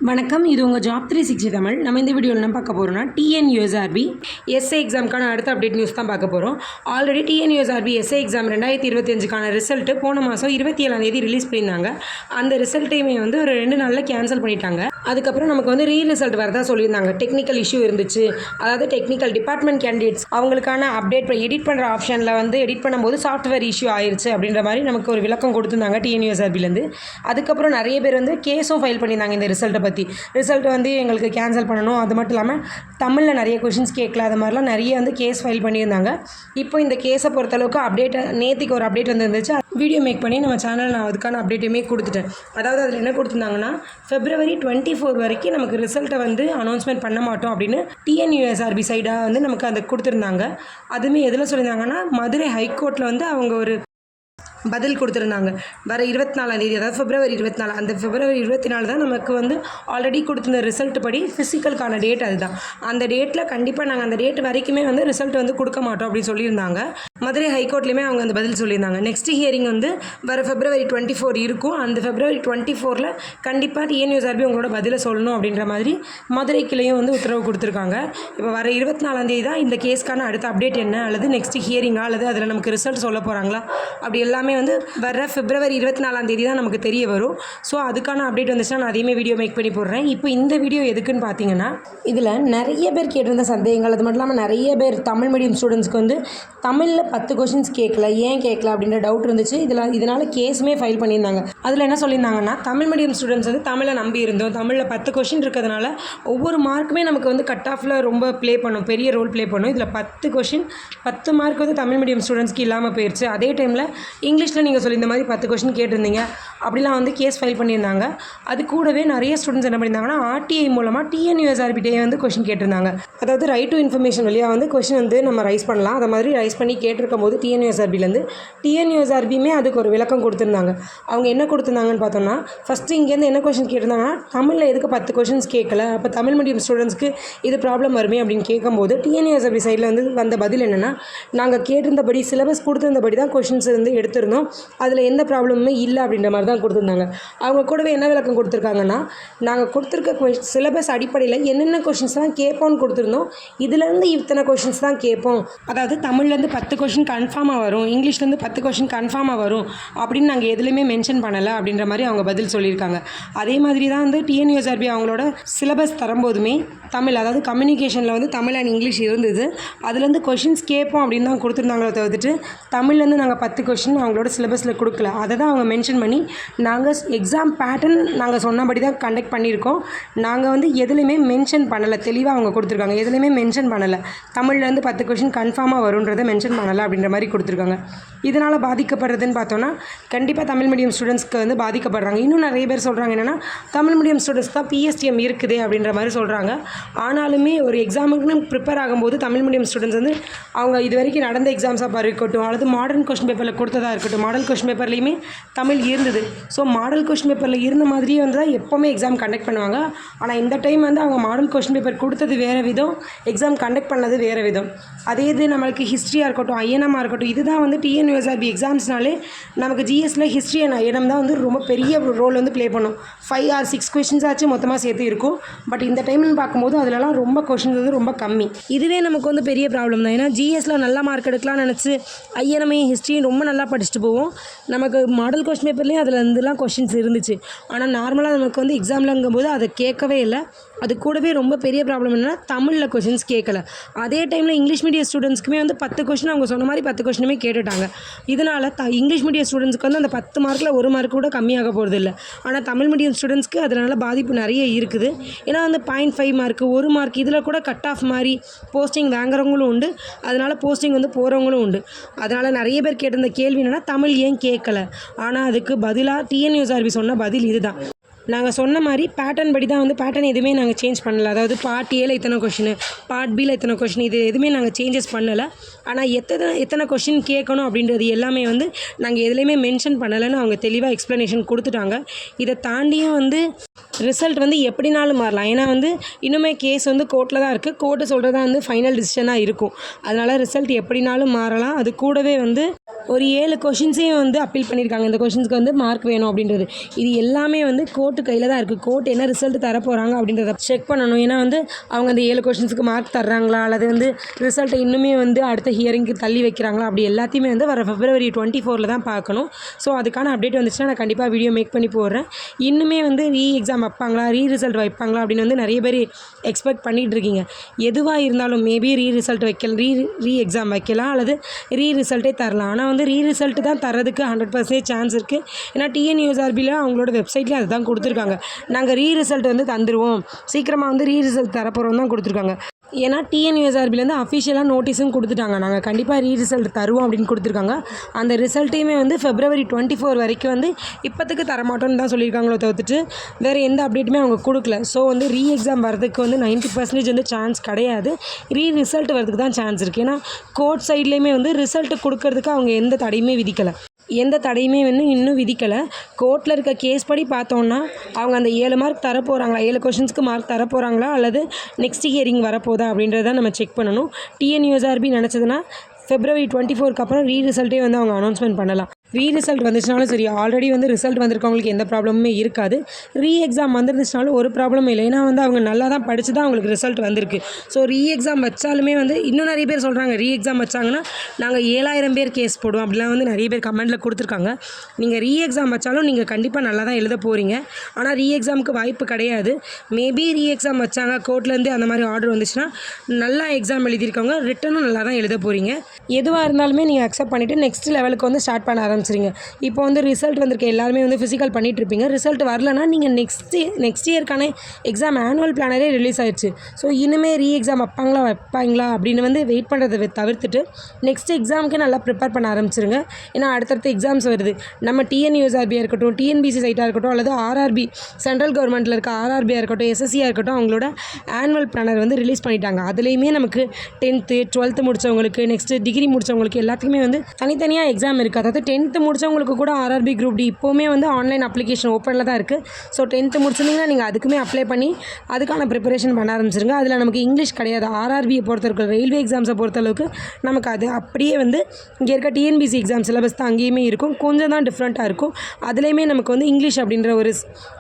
வணக்கம், இது உங்கள் ஜாப் 360 தமிழ். நம்ம இந்த வீடியோவில் என்ன பார்க்க போகிறோம்னா டிஎன்யூஎஸ்ஆர்பி எஸ்ஏ எக்ஸாமுக்கான அடுத்த அப்டேட் நியூஸ் தான் பார்க்க போகிறோம். ஆல்ரெடி டிஎன்யூஎஸ்ஆர்பி எஸ்ஏ எக்ஸாம் 2025க்கான ரிசல்ட்டு போன மாதம் 27ஆம் ரிலீஸ் பண்ணியிருந்தாங்க. அந்த ரிசல்ட்டையுமே ஒரு 2 நாளில் கேன்சல் பண்ணிட்டாங்க. அதுக்கப்புறம் நமக்கு ரீ ரிசல்ட் வரதா சொல்லியிருந்தாங்க. டெக்னிக்கல் இஷ்யூ இருந்துச்சு, அதாவது டெக்னிக்கல் டிபார்ட்மெண்ட் கேண்டிடேட்ஸ் அவங்களுக்கான அப்டேட் எடிட் பண்ணுற ஆப்ஷனில் எடிட் பண்ணும்போது சாஃப்ட்வேர் இஷ்யூ ஆயிடுச்சு அப்படின்ற மாதிரி நமக்கு ஒரு விளக்கம் கொடுத்துருந்தாங்க டிஎன்யூஎஸ்ஆர்பிலேருந்து. அதுக்கப்புறம் நிறைய பேர் கேஸும் ஃபைல் பண்ணியிருந்தாங்க இந்த ரிசல்ட்டை பற்றி. ரிசல்ட் எங்களுக்கு கேன்சல் பண்ணணும், அது மட்டும் இல்லாமல் தமிழில் நிறைய கொஷின்ஸ் கேட்கல, அது மாதிரிலாம் நிறைய கேஸ் ஃபைல் பண்ணியிருந்தாங்க. இப்போ இந்த கேஸை பொறுத்தளவுக்கு அப்டேட் நேற்றுக்கு ஒரு அப்டேட் வந்துருந்துச்சு. வீடியோ மேக் பண்ணி நம்ம சேனல் நான் அதுக்கான அப்டேட்டுமே கொடுத்துட்டேன். அதாவது அதில் என்ன கொடுத்துருந்தாங்கன்னா February 24 வரைக்கும் நமக்கு ரிசல்ட்டை அனௌன்ஸ்மெண்ட் பண்ண மாட்டோம் அப்படின்னு டிஎன்யூஎஸ்ஆர்பி சைடாக நமக்கு அதை கொடுத்துருந்தாங்க. அதுவுமே எதில் சொல்லியிருந்தாங்கன்னா மதுரை ஹைகோர்ட்டில் அவங்க ஒரு பதில் கொடுத்துருந்தாங்க. வர 24ஆம் தேதி, அதாவது February 24, அந்த February 24 தான் நமக்கு ஆல்ரெடி கொடுத்துருந்த ரிசல்ட் படி ஃபிசிக்கலுக்கான டேட் அதுதான். அந்த டேட்டில் கண்டிப்பாக நாங்கள் அந்த டேட் வரைக்குமே ரிசல்ட் கொடுக்க மாட்டோம் அப்படின்னு சொல்லியிருந்தாங்க. மதுரை ஹைகோர்ட்லேயுமே அவங்க அந்த பதில் சொல்லியிருந்தாங்க. நெக்ஸ்ட் ஹியரிங் வர February 24 இருக்கும். அந்த February 24 கண்டிப்பாக டிஎன்யூஎஸ்ஆர்பி உங்களோட பதிலை சொல்லணும் அப்படின்ற மாதிரி மதுரை கிளையும் உத்தரவு கொடுத்துருக்காங்க. இப்போ வர 24ஆம் தேதி தான் இந்த கேஸ்க்கான அடுத்த அப்டேட் என்ன, அல்லது நெக்ஸ்ட் ஹியரிங்கா, அல்லது அதில் நமக்கு ரிசல்ட் சொல்ல போகிறாங்களா, அப்படி எல்லாமே வர February 24ஆம் தேதி தான் நமக்கு தெரிய வரும். ஸோ அதுக்கான அப்டேட் வந்துச்சுன்னா நான் அதையுமே வீடியோ மேக் பண்ணி போடுறேன். இப்போ இந்த வீடியோ எதுக்குன்னு பார்த்தீங்கன்னா, இதில் நிறைய பேர் கேட்டிருந்த சந்தேகங்கள், அது மட்டும் இல்லாமல் நிறைய பேர் தமிழ் மீடியம் ஸ்டூடெண்ட்ஸ்க்கு தமிழில் 10 கொஷின்ஸ் கேட்கல, ஏன் கேட்கல அப்படின்ற டவுட் இருந்துச்சு. இதனால் கேஸுமே ஃபைல் பண்ணியிருந்தாங்க. அதில் என்ன சொல்லியிருந்தாங்கன்னா, தமிழ் மீடியம் ஸ்டூடெண்ட்ஸ் தமிழை நம்பி இருந்தோம், தமிழில் 10 கொஷின் இருக்கிறதுனால ஒவ்வொரு மார்க்குமே நமக்கு கட் ஆஃபில் ரொம்ப ப்ளே பண்ணும், பெரிய ரோல் ப்ளே பண்ணும். இதில் 10 கொஷின் 10 மார்க் தமிழ் மீடியம் ஸ்டூடெண்ட்ஸ்க்கு இல்லாமல் போயிடுச்சு. அதே டைமில் இங்கிலீஷில் நீங்கள் சொல்லியிருந்த மாதிரி 10 கொஷின் கேட்டிருந்தீங்க, அப்படிலாம் கேஸ் ஃபைல் பண்ணியிருந்தாங்க. அது கூடவே நிறைய ஸ்டூடெண்ட்ஸ் என்ன பண்ணியிருந்தாங்கன்னா ஆர்டிஐ மூலமாக டிஎன்யூஎஸ்ஆர்பிட்டே கொஷின் கேட்டிருந்தாங்க. அதாவது ரைட் டு இன்ஃபர்மேஷன் வழியாக கொஷின் நம்ம ரைஸ் பண்ணலாம். அதை மாதிரி ரைஸ் பண்ணி கேட்டிருக்கும் போது டிஎன்யூஎஸ்ஆர்பியுமே அதுக்கு ஒரு விளக்கம் கொடுத்துருந்தாங்க. அவங்க என்ன கொடுத்துருந்தாங்கன்னு பார்த்தோம்னா, ஃபஸ்ட்டு இங்கேருந்து என்ன கொஷின் கேட்டிருந்தாங்கன்னா, தமிழில் எதுக்கு 10 கொஷின்ஸ் கேட்கல, அப்போ தமிழ் மீடியம் ஸ்டூடெண்ட்ஸ்க்கு இது ப்ராப்ளம் வருமே அப்படின்னு கேட்கும்போது டிஎன்யூஎஸ்ஆர்பி சைடில் வந்த பதில் என்னென்னா, நாங்கள் கேட்டிருந்தபடி சிலபஸ் கொடுத்துருந்தபடி தான் கொஷின்ஸ் எடுத்திருந்தோம், அதில் எந்த ப்ராப்ளமுமே இல்லை அப்படின்ற மாதிரி தான் கொடுத்துருந்தாங்க. அவங்க கூடவே என்ன விளக்கம் கொடுத்துருக்காங்கன்னா, நாங்கள் கொடுத்துருக்க சிலபஸ் அடிப்படையில் என்னென்ன கொஷின்ஸ்லாம் கேட்போம்னு கொடுத்துருந்தோம், இதுலேருந்து இத்தனை கொஷின்ஸ் தான் கேட்போம், அதாவது தமிழ்லேருந்து 10 கொஷின் கன்ஃபார்மாக வரும், இங்கிலீஷ்லேருந்து 10 கொஷின் கன்ஃபார்மாக வரும் அப்படின்னு நாங்கள் எதுலையுமே மென்ஷன் பண்ணலை அப்படின்ற மாதிரி அவங்க பதில் சொல்லியிருக்காங்க. அதே மாதிரி தான் டிஎன்யூஎஸ்ஆர்பி அவங்களோட சிலபஸ் தரும்போதுமே தமிழ், அதாவது கம்யூனிகேஷனில் தமிழ் அண்ட் இங்கிலீஷ் இருந்தது, அதுலேருந்து கொஷின்ஸ் கேட்போம் அப்படின்னு தான் கொடுத்துருந்தாங்களே தவிர்த்துட்டு தமிழ்லேருந்து நாங்கள் 10 கொஷின் அவங்களோட சிலபஸில் கொடுக்கல. அதை தான் அவங்க மென்ஷன் பண்ணி, நாங்கள் எக்ஸாம் பேட்டர்ன் நாங்கள் சொன்னபடி தான் கண்டக்ட் பண்ணியிருக்கோம், நாங்கள் எதுலையுமே மென்ஷன் பண்ணலை, தெளிவாக அவங்க கொடுத்துருக்காங்க. எதுலையுமே மென்ஷன் பண்ணலை, தமிழ்லேருந்து 10 கொஷின் கன்ஃபார்மாக வரும்ன்றதை மென்ஷன் பண்ணலை அப்படின்ற மாதிரி கொடுத்துருக்காங்க. இதனால் பாதிக்கப்படுறதுன்னு பார்த்தோன்னா, கண்டிப்பாக தமிழ் மீடியம் ஸ்டூடெண்ட்ஸ்க்கு பாதிக்கப்படுறாங்க. இன்னும் நிறைய பேர் சொல்கிறாங்க என்னென்னா, தமிழ் மீடியம் ஸ்டூடெண்ட்ஸ் தான் பிஎஸ்டிஎம் இருக்குது அப்படின்ற மாதிரி சொல்கிறாங்க. ஆனாலுமே ஒரு எக்ஸாமுக்குன்னு ப்ரிப்பேர் ஆகும்போது தமிழ் மீடியம் ஸ்டூடெண்ட்ஸ் அவங்க இது வரைக்கும் நடந்த எக்ஸாம்ஸாக இருக்கட்டும், அல்லது மாடர்ன் கொஸ்டின் பேப்பரில் கொடுத்ததாக இருக்கட்டும், மாடல் கொஸ்டின் பேப்பர்லேயுமே தமிழ் இருந்தது. ஸோ மாடல் கொஸ்டின் பேப்பரில் இருந்த மாதிரியே தான் எப்போவுமே எக்ஸாம் கண்டக்ட் பண்ணுவாங்க. ஆனால் இந்த டைம் அவங்க மாடல் கொஸ்டின் பேப்பர் கொடுத்தது வேறு விதம், எக்ஸாம் கண்டக்ட் பண்ணது வேறு விதம். அதே இது நம்மளுக்கு ஹிஸ்ட்ரியாக இருக்கட்டும், ஐஎன்எம்மாக இருக்கட்டும், இதுதான் டிஎன்யூஎஸ்ஆர்பி எக்ஸாம்ஸ்னாலே நமக்கு ஜிஎஸ்சில் ஹிஸ்ட்ரி அண்ட் ஐஎன்எம் தான் ரொம்ப பெரிய ரோல் ப்ளே பண்ணும். 5 or 6 கொஷின்ஸ் ஆச்சு மொத்தமாக சேர்த்து இருக்கும். பட் இந்த டைம்னு பார்க்கும்போது அதிலலாம் ரொம்ப கொஷின்ஸ் ரொம்ப கம்மி. இதுவே நமக்கு பெரிய ப்ராப்ளம் தான். ஏன்னா ஜிஎஸ்சில் நல்ல மார்க் எடுக்கலாம்னு நினச்சி ஐஎன்எம்ஐயும் ஹிஸ்ட்ரியும் ரொம்ப நல்லா படிச்சுட்டு போவோம். நமக்கு மாடல் கொஸ்டின் பேப்பர்லேயும் அதில் இருந்துலாம் கொஷின்ஸ் இருந்துச்சு. ஆனால் நார்மலாக நமக்கு எக்ஸாம்லங்கும்போது அதை கேட்கவே இல்லை. அது கூடவே ரொம்ப பெரிய ப்ராப்ளம் என்னென்னா தமிழில் கொஷின்ஸ் கேட்கல. அதே டைமில் இங்கிலீஷ் மீடியம் ஸ்டூடெண்ட்ஸ்க்குமே 10 கொஷின் அவங்க சொன்ன மாதிரி 10 கொஷினுமே கேட்டுட்டாங்க. இதனால் இங்கிலீஷ் மீடியம் ஸ்டூடெண்ட்ஸ்க்கு அந்த 10 மார்க்கில் 1 மார்க் கூட கம்மியாக போகிறது இல்லை. ஆனால் தமிழ் மீடியம் ஸ்டூடெண்ட்ஸ்க்கு அதனால் பாதிப்பு நிறைய இருக்குது. ஏன்னா 0.5 மார்க், 1 மார்க் இதில் கூட கட் ஆஃப் மாதிரி போஸ்டிங் வாங்குறவங்களும் உண்டு, அதனால் போஸ்டிங் போகிறவங்களும் உண்டு. அதனால் நிறைய பேர் கேட்டிருந்த கேள்வி என்னென்னா, தமிழ் ஏன் கேட்கல. ஆனால் அதுக்கு பதிலாக டிஎன்யூஎஸ்ஆர்பி சொன்ன பதில் இதுதான். நாங்கள் சொன்ன மாதிரி பேட்டர்ன் படி தான் பேட்டர்ன் எதுவுமே நாங்கள் சேஞ்ச் பண்ணலை. அதாவது பார்ட் ஏல இத்தனை கொஷின், பார்ட் பியில் இத்தனை கொஷின், இது எதுவுமே நாங்கள் சேஞ்சஸ் பண்ணலை. ஆனால் எத்தனை கொஷின் கேட்கணும் அப்படின்றது எல்லாமே நாங்கள் எதுலேயுமே மென்ஷன் பண்ணலைன்னு அவங்க தெளிவாக எக்ஸ்ப்ளனேஷன் கொடுத்துட்டாங்க. இதை தாண்டியும் ரிசல்ட் எப்படினாலும் மாறலாம். ஏன்னா இன்னுமே கேஸ் கோர்ட்டில் தான் இருக்குது. கோர்ட்டு சொல்கிறது தான் ஃபைனல் டிசிஷனாக இருக்கும். அதனால் ரிசல்ட் எப்படினாலும் மாறலாம். அது கூடவே ஒரு 7 கொஷின்ஸையும் வந்து அப்பீல் பண்ணியிருக்காங்க. இந்த கொஷின்ஸ்க்கு வந்து மார்க் வேணும் அப்படின்றது. இது எல்லாமே வந்து கோர்ட்டு கையில் தான் இருக்குது. கோர்ட் என்ன ரிசல்ட் தரப்போகிறாங்க அப்படின்றத செக் பண்ணணும். ஏன்னா வந்து அவங்க அந்த 7 கொஷின்ஸுக்கு மார்க் தர்றாங்களா, அல்லது வந்து ரிசல்ட்டை இன்னுமே வந்து அடுத்த ஹியரிங்க்கு தள்ளி வைக்கிறாங்களா, அப்படி எல்லாத்தையுமே வந்து வர February 24 தான் பார்க்கணும். ஸோ அதுக்கான அப்டேட் வந்துச்சுன்னா நான் கண்டிப்பாக வீடியோ மேக் பண்ணி போடுறேன். இன்னுமே வந்து எக்ஸாம் வைப்பாங்களா, ரிசல்ட் வைப்பாங்களா அப்படின்னு வந்து நிறைய பேர் எக்ஸ்பெக்ட் பண்ணிகிட்டு இருக்கீங்க. எதுவாக இருந்தாலும் மேபி ரிசல்ட் வைக்கலாம், எக்ஸாம் வைக்கலாம், அல்லது ரிசல்ட்டே தரலாம். ஆனால் வந்து ரிசல்ட் தான் தரதுக்கு 100% சான்ஸ் இருக்குது. ஏன்னா TNUSRBயில் அவங்களோட வெப்சைட்லேயே அதுதான் கொடுத்துருக்காங்க. நாங்கள் ரிசல்ட் வந்து தந்துடுவோம், சீக்கிரமாக வந்து ரிசல்ட் தரப்போகிறோம் தான் கொடுத்துருக்காங்க. ஏன்னா TNUSRBலேருந்து அஃபிஷியலாக நோட்டீஸும் கொடுத்துட்டாங்க. நாங்கள் கண்டிப்பாக ரிசல்ட் தருவோம் அப்படின்னு கொடுத்துருக்காங்க. அந்த ரிசல்ட்டையுமே வந்து February 24 வரைக்கும் வந்து இப்போத்துக்கு தரமாட்டோன்னு தான் சொல்லியிருக்காங்களோ தவிர்த்துட்டு வேறு எந்த அப்டேட்டுமே அவங்க கொடுக்கல. ஸோ வந்து எக்ஸாம் வரதுக்கு வந்து 90% வந்து சான்ஸ் கிடையாது. ரிசல்ட் வரதுக்கு தான் சான்ஸ் இருக்குது. ஏன்னா கோர்ட் சைட்லேயுமே வந்து ரிசல்ட் கொடுக்கறதுக்கு அவங்க எந்த தடையுமே விதிக்கலை. வந்து இன்னும் விதிக்கலை. கோர்ட்டில் இருக்க கேஸ் படி பார்த்தோன்னா அவங்க அந்த 7 மார்க் தரப்போகிறாங்களா, 7 கொஷின்ஸ்க்கு மார்க் தரப்போகிறாங்களா, அல்லது நெக்ஸ்ட் ஹியரிங் வரப்போதா அப்படின்றத நம்ம செக் பண்ணணும். TNUSRB நினச்சதுன்னா February 24க்கு அப்புறம் ரிசல்ட்டே வந்து அவங்க அனௌன்ஸ்மெண்ட் பண்ணலாம். ரிசல்ட் வந்துச்சுனாலும் சரி, ஆல்ரெடி வந்து ரிசல்ட் வந்திருக்கவங்களுக்கு எந்த ப்ராப்ளமுமே இருக்காது. எக்ஸாம் வந்துருந்துச்சுனாலும் ஒரு ப்ராப்ளமும் இல்லை. ஏன்னா வந்து அவங்க நல்லா தான் படித்து தான் அவங்களுக்கு ரிசல்ட் வந்திருக்கு. ஸோ எக்ஸாம் வச்சாலுமே வந்து இன்னும் நிறைய பேர் சொல்கிறாங்க, எக்ஸாம் வச்சாங்கன்னா நாங்கள் 7000 பேர் கேஸ் போடுவோம் அப்படிலாம் வந்து நிறைய பேர் கமெண்ட்டில் கொடுத்துருக்காங்க. நீங்கள் எக்ஸாம் வச்சாலும் நீங்கள் கண்டிப்பாக நல்லா தான் எழுத போகிறீங்க. ஆனால் எக்ஸாமுக்கு வாய்ப்பு கிடையாது. மேபி எக்ஸாம் வச்சாங்க, கோர்ட்லேருந்து அந்த மாதிரி ஆர்டர் வந்துச்சுன்னா நல்லா எக்ஸாம் எழுதியிருக்கவங்க ரிட்டனும் நல்லா தான் எழுத போகிறீங்க. எதுவாக இருந்தாலுமே நீங்கள் அக்செப்ட் பண்ணிவிட்டு நெக்ஸ்ட் லெவலுக்கு வந்து ஸ்டார்ட் பண்ண ஆரம்பிச்சிருங்க. இப்போ வந்து ரிசல்ட் வந்திருக்க எல்லாருமே வந்து ஃபிசிக்கல் பண்ணிகிட்ருப்பீங்க. ரிசல்ட் வரலன்னா நீங்கள் நெக்ஸ்ட் இயர்க்கான எக்ஸாம் ஆனுவல் பிளானரே ரிலீஸ் ஆயிடுச்சு. ஸோ இனிமேல் எக்ஸாம் வைப்பாங்களா அப்படின்னு வந்து வெயிட் பண்ணுறதை தவிர்த்துட்டு நெக்ஸ்ட் எக்ஸாமுக்கு நல்லா ப்ரிப்பேர் பண்ண ஆரம்பிச்சிருங்க. ஏன்னா அடுத்தடுத்த எக்ஸாம்ஸ் வருது. நம்ம TNUSRBயாக இருக்கட்டும், TNPC சைட்டாக இருக்கட்டும், அல்லது RRB சென்ட்ரல் கவர்மெண்ட்டில் இருக்க RRBயாக இருக்கட்டும், SSCயாக இருக்கட்டும், அவங்களோட ஆனுவல் பிளானர் வந்து ரிலீஸ் பண்ணிட்டாங்க. அதுலேயுமே நமக்கு 10th 12th முடித்தவங்களுக்கு, நெக்ஸ்ட்டு டிகிரி முடித்தவங்களுக்கு எல்லாத்துக்குமே வந்து தனித்தனியாக எக்ஸாம் இருக்குது. அதாவது 10th முடித்தவங்களுக்கு கூட RRB குரூப் D இப்போவுமே வந்து ஆன்லைன் அப்ளிகேஷன் ஓப்பனில் தான் இருக்குது. ஸோ 10th முடிச்சிருந்தீங்கன்னா நீங்கள் அதுக்குமே அப்ளை பண்ணி அதுக்கான ப்ரிப்பரேஷன் பண்ண ஆரம்பிச்சிருங்க. அதில் நமக்கு இங்கிலீஷ் கிடையாது. RRBயை பொறுத்தவரைக்கும், ரயில்வே எக்ஸாம்ஸை பொறுத்தளவுக்கு நமக்கு அது அப்படியே வந்து இங்கே இருக்க TNPC எக்ஸாம் சிலபஸ் தான் அங்கேயுமே இருக்கும். கொஞ்சம் தான் டிஃப்ரெண்ட்டாக இருக்கும். அதுலேயுமே நமக்கு வந்து இங்கிலீஷ் அப்படின்ற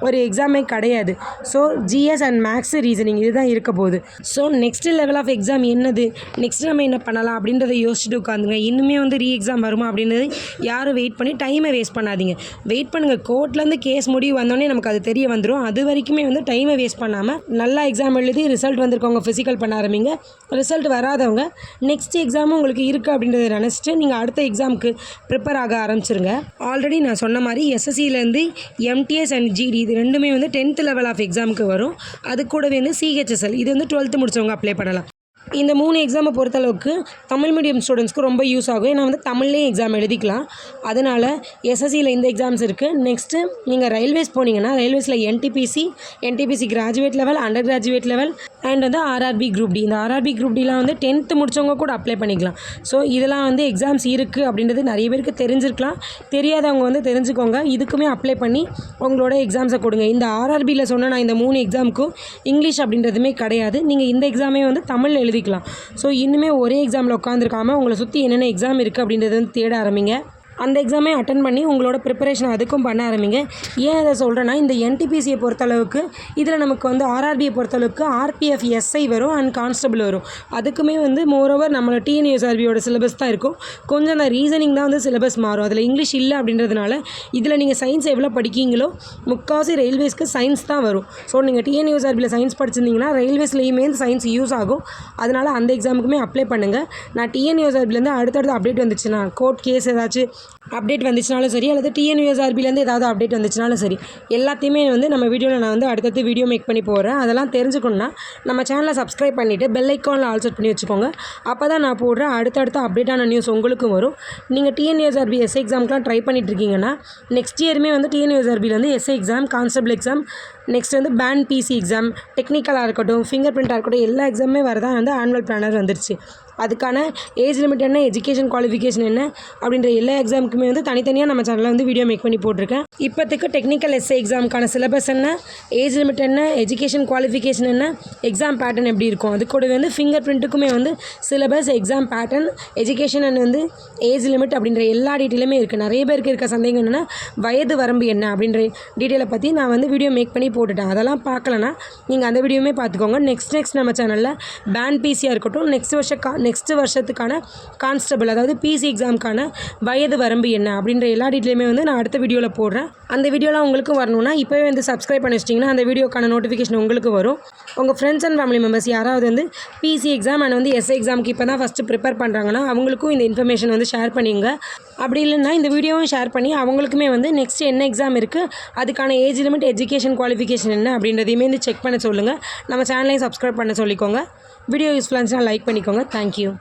ஒரு எக்ஸாமே கிடையாது. So GS and maths, reasoning இதுதான் இருக்க போகுது. So next level of exam என்னது, நெக்ஸ்ட் நம்ம என்ன பண்ணலாம் அப்படின்றத யோசிச்சுட்டு உட்காந்துங்க. இன்னுமே வந்து எக்ஸாம் வருமா அப்படின்றது யாரும் வெயிட் பண்ணி டைமை வேஸ்ட் பண்ணாதீங்க. வெயிட் பண்ணுங்கள். கோர்ட்லேருந்து கேஸ் முடிவு வந்தோடனே நமக்கு அது தெரிய வந்துடும். அது வரைக்குமே வந்து டைமை வேஸ்ட் பண்ணாமல் நல்லா எக்ஸாம் எழுதி ரிசல்ட் வந்திருக்கவங்க ஃபிசிக்கல் பண்ண ஆரம்பிங்க. ரிசல்ட் வராதவங்க நெக்ஸ்ட் எக்ஸாமும் உங்களுக்கு இருக்குது அப்படின்றத நினச்சிட்டு நீங்கள் அடுத்த எக்ஸாமுக்கு ப்ரிப்பேர் ஆக ஆரம்பிச்சிருங்க. ஆல்ரெடி நான் சொன்ன மாதிரி SSCலேருந்து MTS அண்ட் GD இது ரெண்டுமே வந்து 10th லெவல் ஆஃப் எக்ஸாமுக்கு வரும். அது கூடவே வந்து CHSL இது வந்து 12th முடித்தவங்க அப்ளை பண்ணலாம். இந்த 3 எக்ஸாமை பொறுத்தளவுக்கு தமிழ் மீடியம் ஸ்டூடெண்ட்ஸ்க்கு ரொம்ப யூஸ் ஆகும். ஏன்னா வந்து தமிழ்லேயும் எக்ஸாம் எழுதிக்கலாம். அதனால் SSCயில் இந்த எக்ஸாம்ஸ் இருக்குது. நெக்ஸ்ட்டு நீங்கள் ரயில்வேஸ் போனீங்கன்னா ரயில்வேஸில் NTPC graduate level, under graduate level and வந்து RRB குரூப் D. இந்த RRB குரூப் Dலாம் வந்து 10th முடித்தவங்க கூட அப்ளை பண்ணிக்கலாம். ஸோ இதெல்லாம் வந்து எக்ஸாம்ஸ் இருக்குது அப்படின்றது நிறைய பேருக்கு தெரிஞ்சிருக்கலாம். தெரியாதவங்க வந்து தெரிஞ்சுக்கோங்க. இதுக்குமே அப்ளை பண்ணி உங்களோட எக்ஸாம்ஸை கொடுங்க. இந்த RRBயில் சொன்ன நான் இந்த 3 எக்ஸாமுக்கும் இங்கிலீஷ் அப்படின்றதுமே கிடையாது. நீங்கள் இந்த எக்ஸாமே வந்து தமிழில் எழுதிக்கலாம். ஸோ இன்னுமே ஒரே எக்ஸாமில் உட்காந்துருக்காமல் உங்களை சுற்றி என்னென்ன எக்ஸாம் இருக்குது அப்படின்றத வந்து தேட ஆரம்பிங்க. அந்த எக்ஸாமே அட்டன் பண்ணி உங்களோட ப்ரிப்பரேஷன் அதுக்கும் பண்ண ஆரம்பிங்க. ஏன் அதை சொல்கிறேன்னா, இந்த NTPCயை பொறுத்தளவுக்கு இதில் நமக்கு வந்து RRBயை பொறுத்தளவுக்கு RPF SI வரும் அண்ட் கான்ஸ்டபிள் வரும். அதுக்குமே வந்து மோரோவர் நம்மளோட TNUSRBயோட சிலபஸ் தான் இருக்கும். கொஞ்சம் அந்த ரீசனிங் தான் வந்து சிலபஸ் மாறும். அதில் இங்கிலீஷ் இல்லை அப்படின்றதுனால இதில் நீங்கள் சயின்ஸ் எவ்வளோ படிக்கீங்களோ முக்கால்வாசி ரயில்வேஸ்க்கு சயின்ஸ் தான் வரும். ஸோ நீங்கள் TNUSRBயில் சயின்ஸ் படிச்சிருந்தீங்கன்னா ரயில்வேஸ்லேயுமே சயின்ஸ் யூஸ் ஆகும். அதனால் அந்த எக்ஸாமுக்குமே அப்ளை பண்ணுங்கள். நான் TNUSRBலேருந்து அடுத்தடுத்து அப்டேட் வந்துச்சுன்னா, கோர்ட் கேஸ் ஏதாச்சும் அப்டேட் வந்துச்சுனாலும் சரி, அல்லது TNUSRBலேருந்து ஏதாவது அப்டேட் வந்துச்சுனாலும் சரி, எல்லாத்தையுமே வந்து நம்ம வீடியோவில் நான் வந்து அடுத்தடுத்து வீடியோ மேக் பண்ணி போடுறேன். அதெல்லாம் தெரிஞ்சுக்கணுன்னா நம்ம சேனலை சப்ஸ்கிரைப் பண்ணிவிட்டு பெல் ஐக்கானில் ஆல் செட் பண்ணி வச்சுக்கோங்க. அப்போ தான் நான் போடுற அடுத்தடுத்த அப்டேட்டான நியூஸ் உங்களுக்கும் வரும். நீங்கள் TNUSRB SI எக்ஸாமுக்குலாம் ட்ரை பண்ணிட்டுருக்கீங்கன்னா நெக்ஸ்ட் இயருமே வந்து TNUSRBயில் வந்து SI exam, constable exam, next வந்து பேண்ட் பிசி எக்ஸாம், டெக்னிக்கலாக இருக்கட்டும், ஃபிங்கர் பிரிண்ட்டாக இருக்கட்டும், எல்லா எக்ஸாமுமே வரதான் வந்து ஆனுவல் பிளானர் வந்துருச்சு. அதுக்கான ஏஜ் லிமிட் என்ன, எஜுகேஷன் குவாலிஃபிகேஷன் என்ன அப்படின்ற எல்லா எக்ஸாமுக்குமே வந்து தனித்தனியாக நம்ம சேனலில் வந்து வீடியோ மேக் பண்ணி போட்டிருக்கேன். இப்போதைக்கு டெக்னிக்கல் எஸ்ஏ எக்ஸாமுக்கான சிலபஸ் என்ன, ஏஜ் லிமிட் என்ன, எஜுகேஷன் குவாலிஃபிகேஷன் என்ன, எக்ஸாம் பேட்டர்ன் எப்படி இருக்கும், அது கூட வந்து ஃபிங்கர் பிரிண்ட்டுக்குமே வந்து syllabus, exam pattern, education and வந்து ஏஜ் லிமிட் அப்படின்ற எல்லா டீட்டெயிலுமே இருக்குது. நிறைய பேருக்கு இருக்க சந்தேகம் என்னென்னா வயது வரம்பு என்ன அப்படின்ற டீட்டெயிலை பற்றி நான் வந்து வீடியோ மேக் பண்ணி போட்டுட்டேன். அதெல்லாம் பார்க்கலன்னா நீங்கள் அந்த வீடியோவுமே பார்த்துக்கோங்க. நெக்ஸ்ட் நம்ம சேனலில் பேண்ட் பிசியாக இருக்கட்டும், நெக்ஸ்ட் வருஷத்துக்கான கான்ஸ்டபிள் அதாவது பிசி எக்ஸாமுக்கான வயது வரம்பு என்ன அப்படின்ற எல்லா டீட்டெயிலுமே வந்து நான் அடுத்த வீடியோவில் போடுறேன். அந்த வீடியோலாம் உங்களுக்கு வரணும்னா இப்போவே வந்து சப்ஸ்கிரைப் பண்ணி வச்சிட்டிங்கன்னா அந்த வீடியோக்கான நோட்டிஃபிகேஷன் உங்களுக்கு வரும். உங்கள் ஃப்ரெண்ட்ஸ் அண்ட் ஃபேமிலி மெம்பர்ஸ் யாராவது வந்து பிசி எக்ஸாம் அண்ட் வந்து எஸ்ஏ எக்ஸாமுக்கு இப்போ தான் ஃபஸ்ட்டு ப்ரிப்பேர் பண்ணுறாங்கன்னா அவங்களுக்கும் இந்த இன்ஃபர்மேஷன் வந்து ஷேர் பண்ணிங்க. அப்படி இல்லைன்னா இந்த வீடியோவும் ஷேர் பண்ணி அவங்களுக்குமே வந்து நெக்ஸ்ட் என்ன எக்ஸாம் இருக்குது, அதுக்கான ஏஜ் லிமிட், எஜுகேஷன் குவாலிஃபிகேஷன் என்ன அப்படின்றதையுமே வந்து செக் பண்ண சொல்லுங்கள். நம்ம சேனலையும் சப்ஸ்கிரைப் பண்ண சொல்லிக்கோங்க. வீடியோ யூஸ்ஃபுல்லாக இருந்துச்சுன்னா லைக் பண்ணிக்கோங்க. தேங்க்யூ.